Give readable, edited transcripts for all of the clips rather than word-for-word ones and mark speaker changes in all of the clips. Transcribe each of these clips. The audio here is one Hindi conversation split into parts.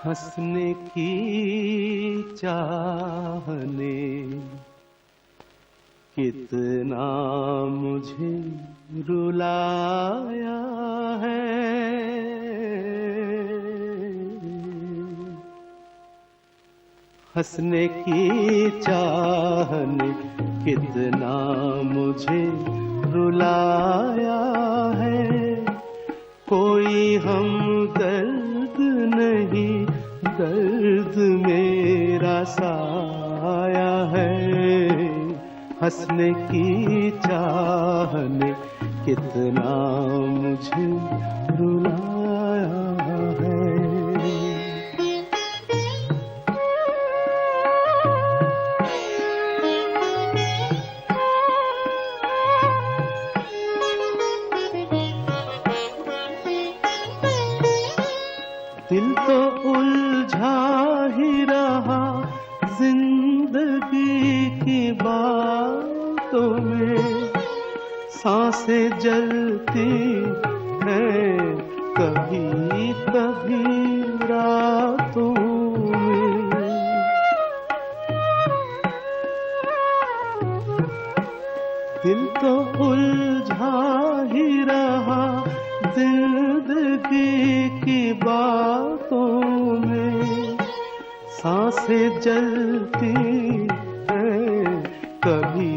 Speaker 1: हंसने की चाहने कितना मुझे रुलाया है। हंसने की चाहने कितना मुझे रुलाया है। कोई हमदर्द नहीं, दर्द मेरा साया है। हंसने की चाहने कितना मुझे रुलाया है। दिल तो उलझा ही रहा जिंदगी की बातों में। सांसें जलती हैं कभी कभी रातों में। दिल तो उलझा ही रहा जिंदगी की बातों में। सांसें जलती हैं कभी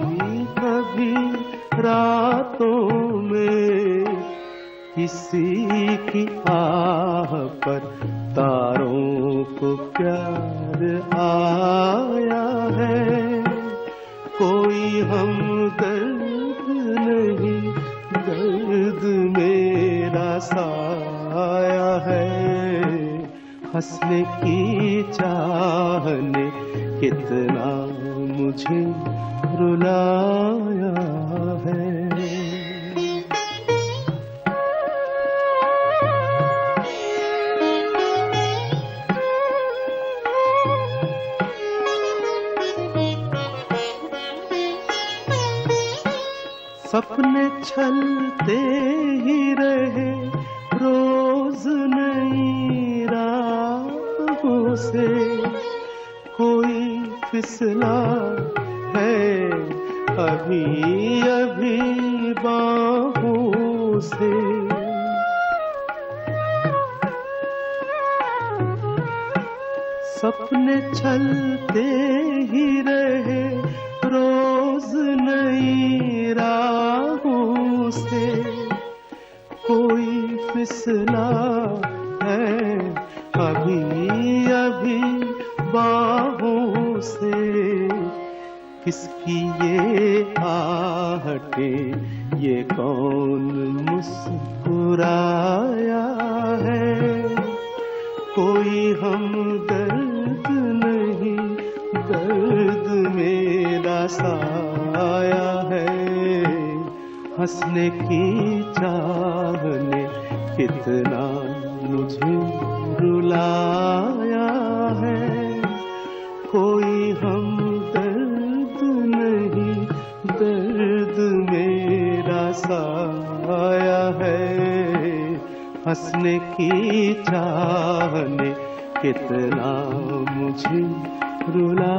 Speaker 1: कभी रातों में। किसी की आह पर तारों को प्यार आया है। कोई हमदर्द नहीं, दर्द मेरा साया है। हंसने की चाहने कितना मुझे रुलाया है। सपने छलते ही रहे रोज नई राहों से। कोई फिसला है अभी अभी बाहों से। सपने छलते ही रहे रोज नई राहों से। कोई फिसला है अभी अभी बाहों से। किसकी ये आहटें, ये कौन मुस्कुराया है। कोई हमदर्द नहीं, दर्द मेरा साया है। हंसने की चाहने कितना मुझे रुलाया है। कोई हमदर्द नहीं, दर्द मेरा साया है। हंसने की चाहने कितना मुझे रुला